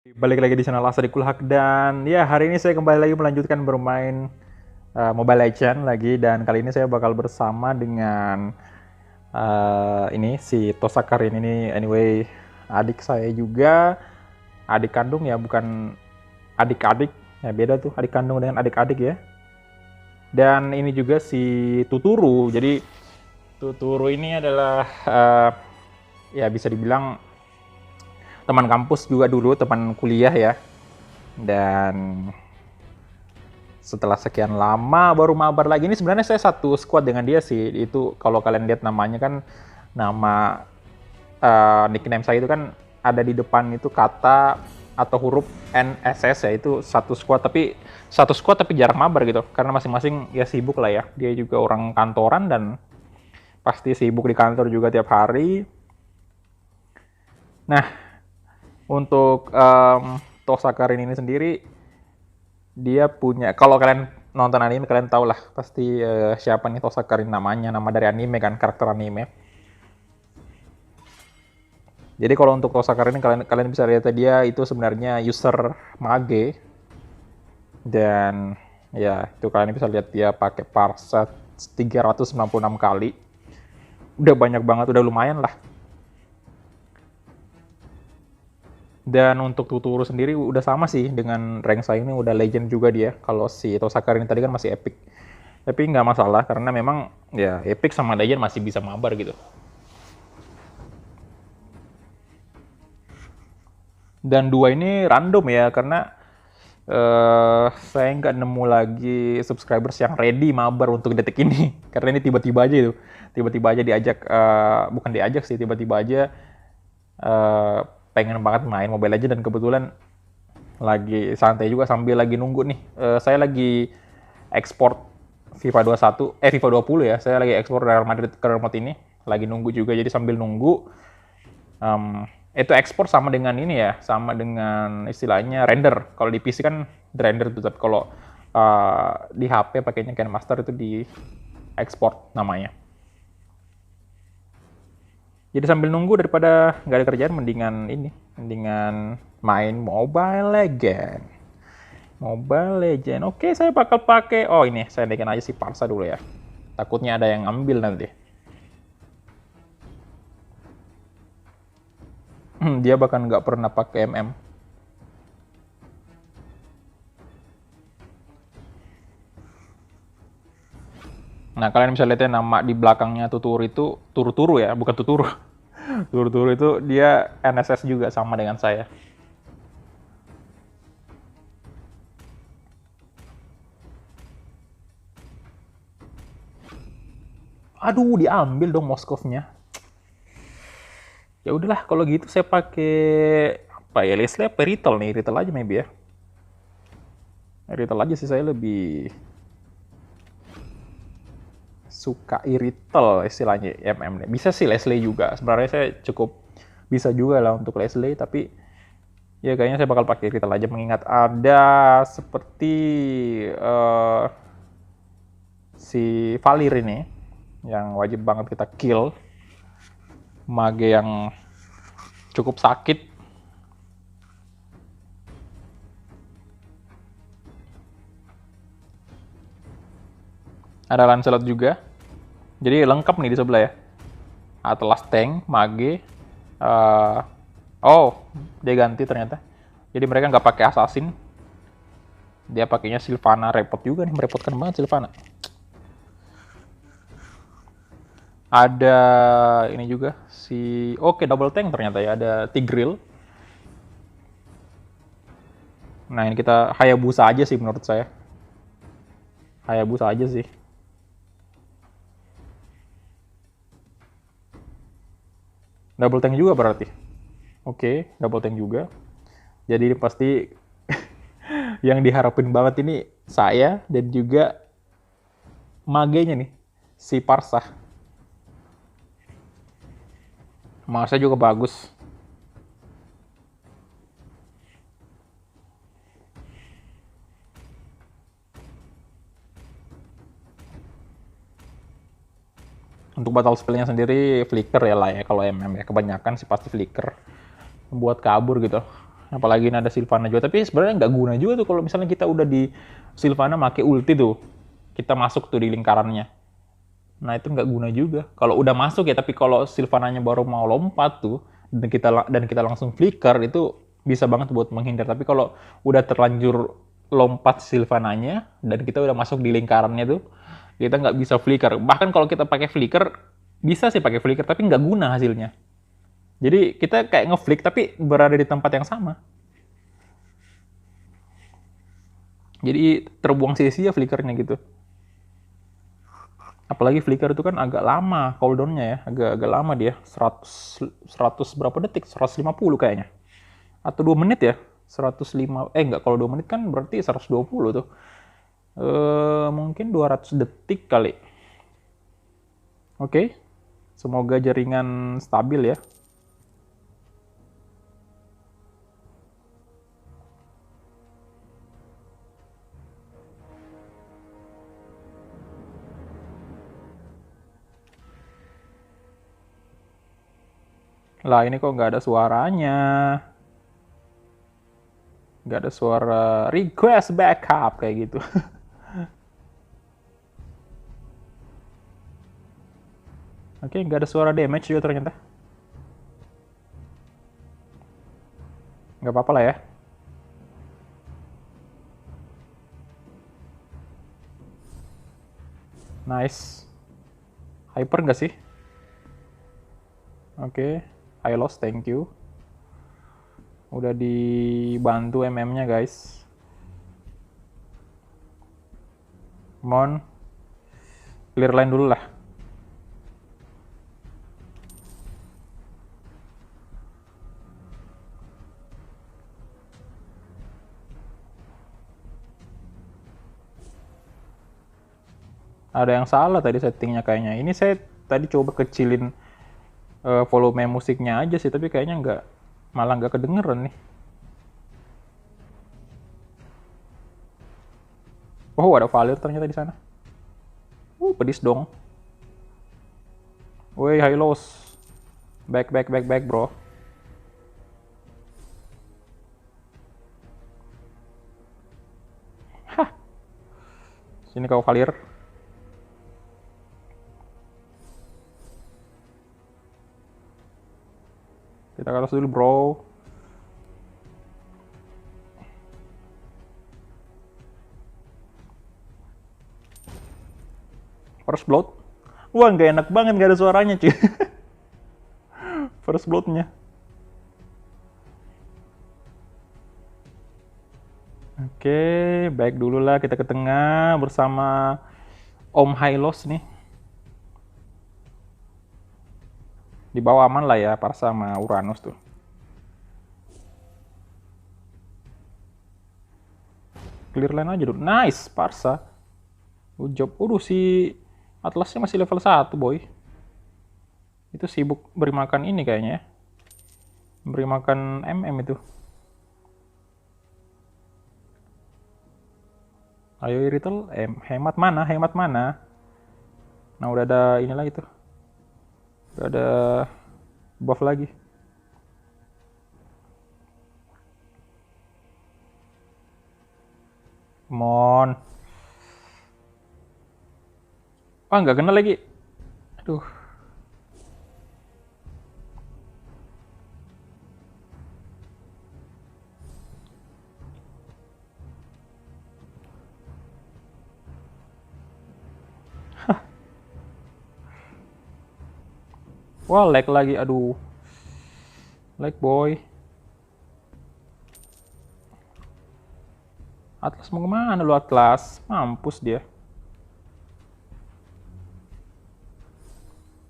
Balik lagi di channel Asrikul Haq dan ya hari ini saya kembali lagi melanjutkan bermain Mobile Legends lagi dan kali ini saya bakal bersama dengan ini si Tosakarin ini anyway adik saya juga, adik kandung ya, bukan adik-adik ya, beda tuh adik kandung dengan adik-adik ya. Dan ini juga si Tuturu. Jadi Tuturu ini adalah ya bisa dibilang teman kampus juga dulu, teman kuliah ya. Dan setelah sekian lama baru mabar lagi. Ini sebenarnya saya satu squad dengan dia sih. Itu kalau kalian lihat namanya kan, nama nickname saya itu kan ada di depan itu kata atau huruf NSS ya, itu satu squad tapi jarang mabar gitu. Karena masing-masing ya sibuk lah ya. Dia juga orang kantoran dan pasti sibuk di kantor juga tiap hari. Nah, untuk Tosakarin ini sendiri, dia punya, kalau kalian nonton anime kalian tau lah pasti siapa nih Tosakarin namanya, nama dari anime kan, karakter anime. Jadi kalau untuk Tosakarin ini kalian bisa lihat dia itu sebenarnya user mage dan ya itu kalian bisa lihat dia pakai parset 396 kali. Udah banyak banget, udah lumayan lah. Dan untuk Tuturu sendiri udah sama sih dengan rank saya, ini udah legend juga dia. Kalau si Tosakarin tadi kan masih epic. Tapi nggak masalah karena memang ya epic sama legend masih bisa mabar gitu. Dan dua ini random ya karena saya nggak nemu lagi subscribers yang ready mabar untuk detik ini. Karena ini tiba-tiba aja itu. Tiba-tiba aja diajak, bukan diajak sih, tiba-tiba aja pengen banget main Mobile Legends dan kebetulan lagi santai juga sambil lagi nunggu nih. Saya lagi ekspor FIFA 21, FIFA 20 ya. Saya lagi ekspor Real Madrid ke remote ini. Lagi nunggu juga, jadi sambil nunggu itu ekspor sama dengan ini ya, sama dengan istilahnya render. Kalau di PC kan render tuh, tapi kalau di HP pakainya KineMaster itu di ekspor namanya. Jadi sambil nunggu daripada nggak ada kerjaan, mendingan main Mobile Legend. Mobile Legend. Oke, saya bakal pakai. Oh ini, saya naikin aja si Parsa dulu ya. Takutnya ada yang ambil nanti. Dia bahkan nggak pernah pakai MM. Nah, kalian bisa lihat ya nama di belakangnya Tuturu itu Turu-Turu ya, bukan Tuturu. Turu-Turu itu dia NSS juga sama dengan saya. Aduh, diambil dong Moskovnya. Ya udahlah, kalau gitu saya pakai apa ya? Leslie apa Rital nih? Rital aja maybe ya. Rital aja sih, saya lebih suka Irital istilahnya MM. Bisa sih Leslie juga. Sebenarnya saya cukup bisa juga lah untuk Leslie, tapi ya kayaknya saya bakal pakai Irital aja mengingat ada seperti si Valir ini yang wajib banget kita kill, mage yang cukup sakit. Ada Lancelot juga, jadi lengkap nih di sebelah ya. Atlas tank, mage. Oh, dia ganti ternyata. Jadi mereka nggak pakai assassin, dia pakainya Sylvana. Repot juga nih, merepotkan banget Sylvana. Ada ini juga si, oke, double tank ternyata ya, ada Tigreal. Nah ini kita Hayabusa aja sih menurut saya. Hayabusa aja sih. Double tank juga berarti. Oke, double tank juga. Jadi ini pasti yang diharapin banget ini saya dan juga magenya nih, si Parsah. Masa juga bagus. Untuk battle spellnya sendiri flicker ya lah ya, kalau MM ya kebanyakan sih pasti flicker, membuat kabur gitu. Apalagi ini ada Sylvana juga. Tapi sebenarnya nggak guna juga tuh kalau misalnya kita udah di Sylvana make ulti tuh. Kita masuk tuh di lingkarannya. Nah itu nggak guna juga. Kalau udah masuk ya, tapi kalau Sylvananya baru mau lompat tuh, dan kita langsung flicker, itu bisa banget buat menghindar. Tapi kalau udah terlanjur lompat Sylvananya, dan kita udah masuk di lingkarannya tuh, kita nggak bisa flicker. Bahkan kalau kita pakai flicker, bisa sih pakai flicker, tapi nggak guna hasilnya. Jadi kita kayak ngeflick, tapi berada di tempat yang sama. Jadi terbuang sia-sia flickernya gitu. Apalagi flicker itu kan agak lama cooldown-nya ya, agak lama dia, 100 berapa detik, 150 kayaknya. Atau 2 menit ya, 105, enggak, kalau 2 menit kan berarti 120 tuh. Mungkin 200 detik kali. Oke, semoga jaringan stabil ya. Lah ini kok nggak ada suaranya. Nggak ada suara request backup kayak gitu. Oke, nggak ada suara damage juga ternyata. Nggak apa-apa lah ya. Nice. Hyper nggak sih? Oke, I lost, thank you. Udah dibantu MM-nya guys. Come on. Clear line dulu lah. Ada yang salah tadi settingnya kayaknya. Ini saya tadi coba kecilin volume musiknya aja sih, tapi kayaknya malah nggak kedengeran nih. Oh, ada Valir ternyata di sana. Pedis dong. Woi, Hylos. Back, bro. Hah. Sini kau Valir. Kita ke atas dulu, bro. First blood. Wah, nggak enak banget, nggak ada suaranya, cuy. First blood-nya. Oke, baik dulu lah, kita ke tengah bersama Om Hylos nih. Di bawah aman lah ya, Parsa sama Uranus tuh. Clear line aja dulu. Nice, Parsa. Good job. Si Atlasnya masih level 1, boy. Itu sibuk beri makan ini kayaknya ya. Beri makan MM itu. Ayo Iritel, hemat mana, hemat mana. Nah, udah ada ini lagi tuh. Udah ada buff lagi. Come on. Wah, nggak kena lagi. Aduh. Wah, lag lagi. Aduh. Lag, boy. Atlas mau kemana lu, Atlas? Mampus dia.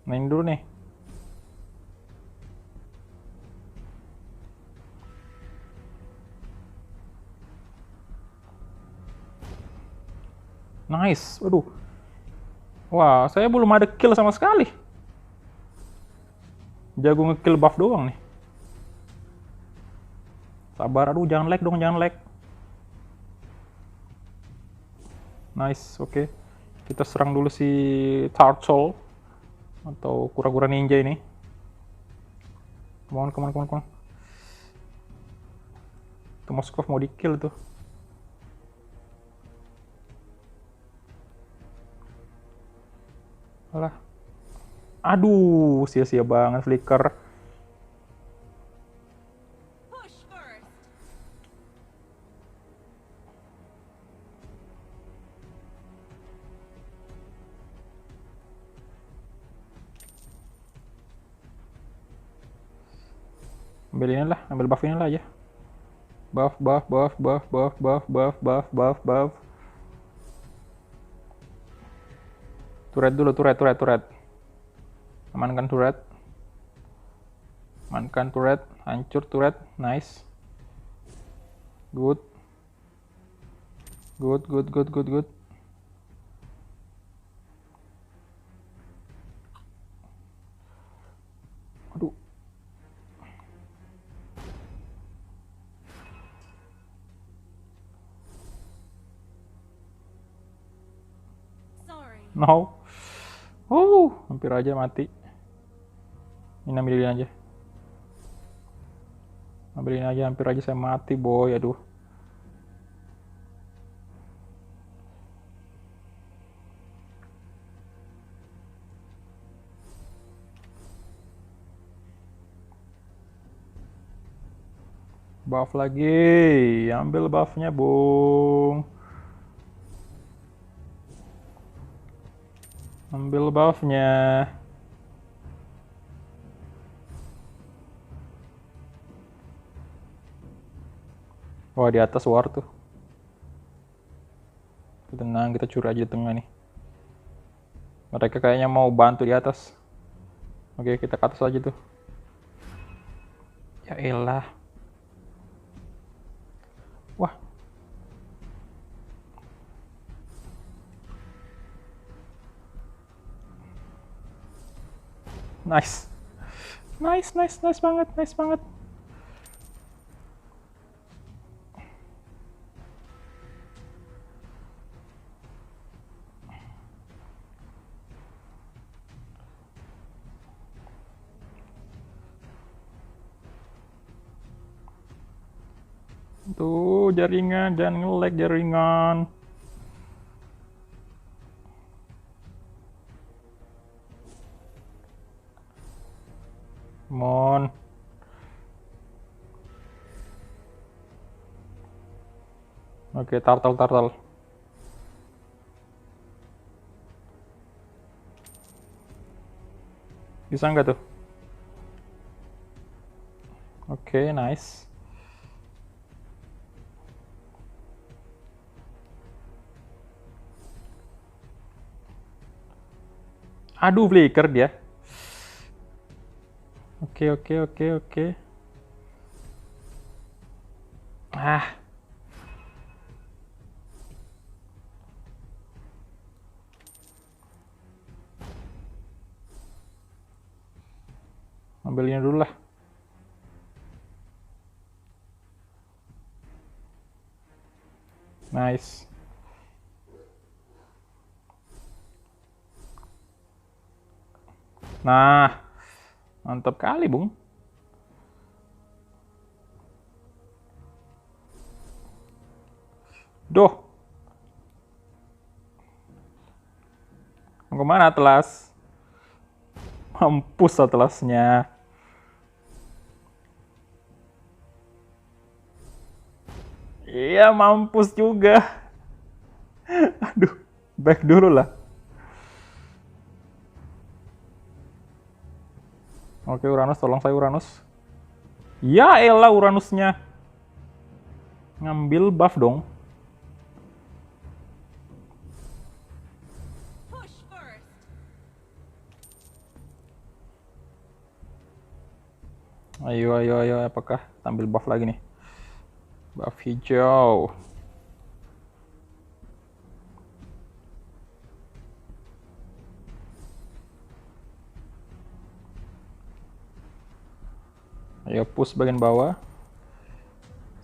Main dulu nih. Nice. Waduh. Wah, saya belum ada kill sama sekali. Jago ngekill buff doang nih. Sabar, aduh, jangan lag dong, jangan lag. Nice, oke. Kita serang dulu si Turtle atau kura-kura ninja ini. Come on. Tuh Moskov mau di kill tuh. Alah. Aduh, sia-sia banget flicker. Ambil ini lah, ambil buff ini lah aja. Buff, buff, buff, buff, buff, buff, buff, buff, buff, buff. Turret dulu, turret. Amankan turret. Amankan turret, hancur turret, nice. Good. Good. Aduh. No. Hampir aja mati. Ini ambilin aja. Ambilin aja, hampir aja saya mati, boy. Aduh. Buff lagi. Ambil buffnya, Bung. Ambil buffnya. Wah, di atas war tuh. Tenang, kita curi aja di tengah nih. Mereka kayaknya mau bantu di atas. Oke, kita ke atas aja tuh. Ya elah. Wah. Nice banget. Tuh, jaringan, jangan nge-lag jaringan. Come on. Oke, turtle. Bisa nggak tuh? Oke, nice. Aduh, flicker dia. Oke. Ah. Ambilnya dulu lah. Nice. Nah, mantap kali, Bung. Duh. Mau kemana Atlas? Mampus Atlasnya. Iya, mampus juga. Aduh, back dulu lah. Oke, Uranus, tolong saya Uranus. Ya elah Uranusnya. Ngambil buff dong. Ayo, apakah tampil buff lagi nih? Buff hijau. Ayo push bagian bawah.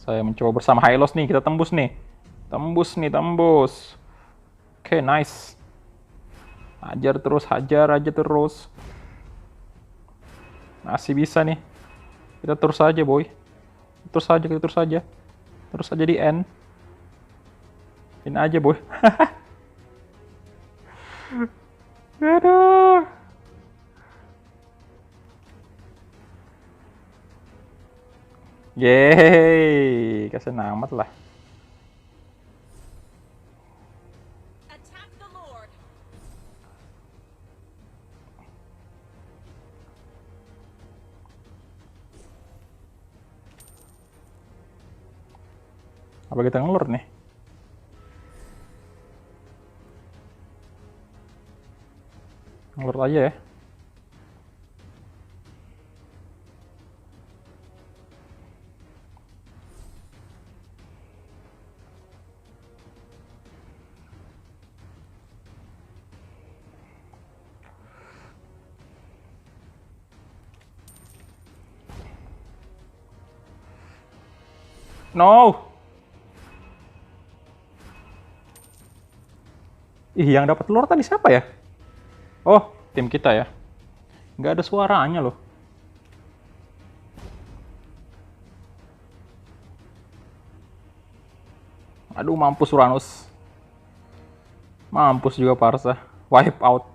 Saya mencoba bersama Hylos nih, kita tembus nih. Tembus. Oke, nice. Hajar aja terus. Masih bisa nih. Kita terus aja, boy. Terus aja. Terus aja di end. Ini aja boy. Aduh. Yeay, kasihan amat lah. Attack the Lord. Apa kita ngelur nih? Ngelur aja ya. No. Ih, yang dapat telur tadi siapa ya? Oh, tim kita ya. Nggak ada suaranya loh. Aduh, mampus Uranus. Mampus juga Parsa. Wipe out.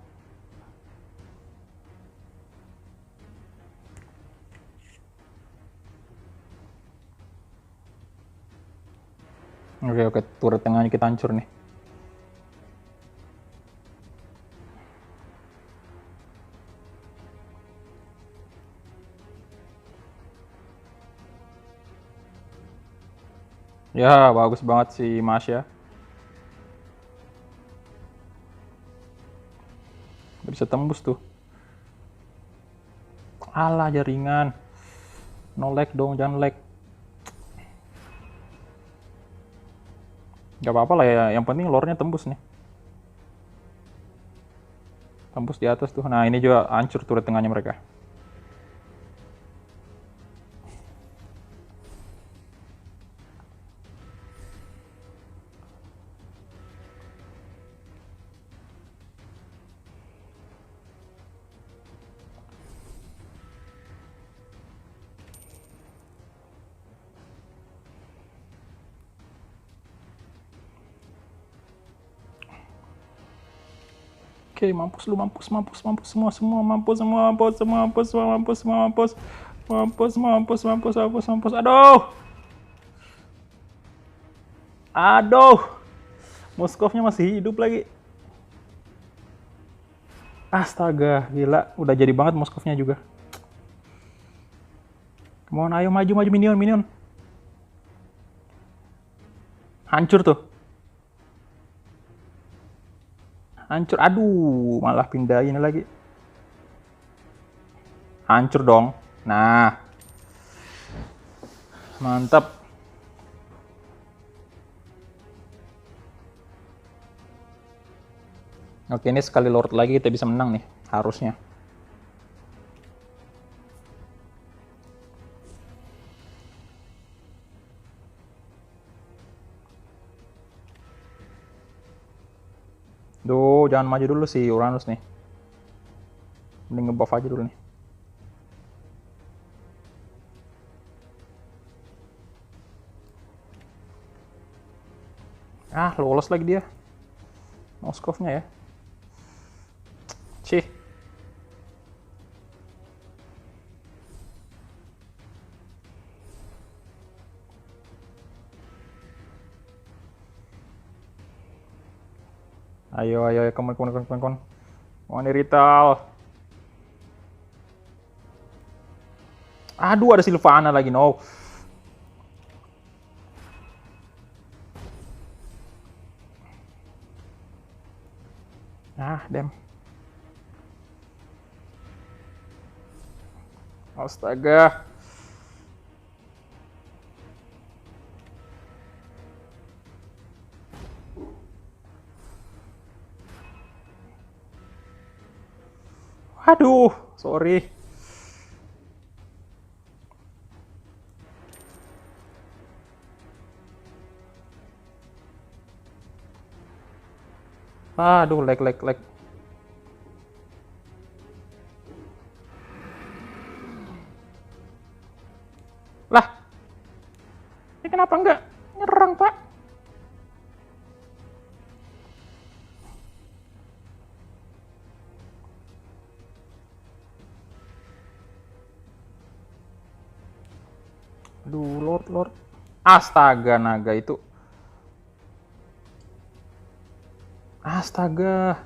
Oke, turret tengahnya kita hancur nih. Ya, bagus banget si Masya. Bisa tembus tuh. Alah, jaringan. No lag dong, jangan lag. Gak apa-apa lah ya, yang penting lore-nya tembus nih. Tembus di atas tuh. Nah, ini juga hancur turret tengahnya mereka. Oke, mampus lu, mampus semua mampus. Aduh. Moskovnya masih hidup lagi. Astaga, gila, udah jadi banget Moskovnya juga. Come on, ayo maju minion. Hancur tuh. Hancur, aduh, malah pindah ini lagi. Hancur dong. Nah, mantap. Oke, ini sekali lord lagi kita bisa menang nih, harusnya. Duh, jangan maju dulu sih Uranus nih. Mending ngebuff aja dulu nih. Ah, lolos lagi dia. Moskovnya ya. Cih. Ayo, come on. One Rital. Aduh, ada Sylvana lagi, no. Ah, damn. Astaga. Aduh, sorry. Aduh, lag. Lah, ini kenapa enggak? Lord. Astaga, naga itu. Astaga.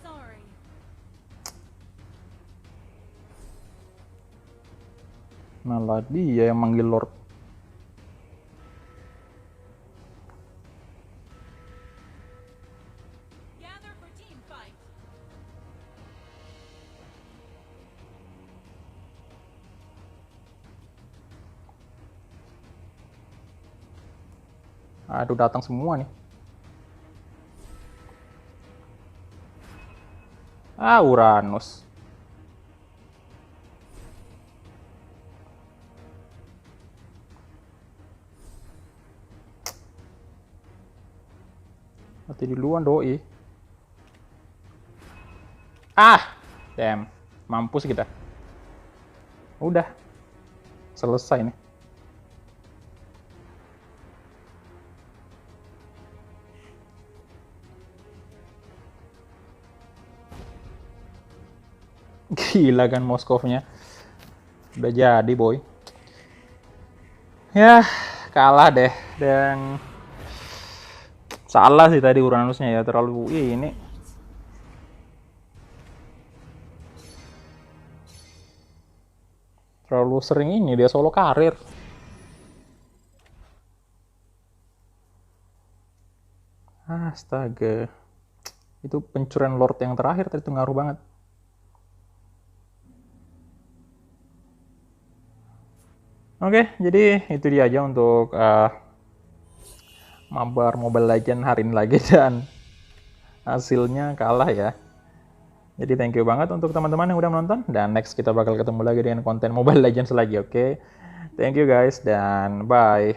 Sorry. Malah dia yang manggil Lord. Gather for team fight. Aduh, datang semua nih. Uranus. Mati duluan doi. Damn. Mampus kita. Udah. Selesai nih. Gila kan Moskovnya. Udah jadi, boy. Ya, kalah deh. Dan salah sih tadi Uranusnya ya, terlalu ini. Terlalu sering ini dia solo karir. Astaga. Itu pencurian Lord yang terakhir tadi itu ngaruh banget. Oke, jadi itu dia aja untuk mabar Mobile Legends hari ini lagi dan hasilnya kalah ya. Jadi thank you banget untuk teman-teman yang udah menonton dan next kita bakal ketemu lagi dengan konten Mobile Legends lagi, oke? Thank you guys dan bye.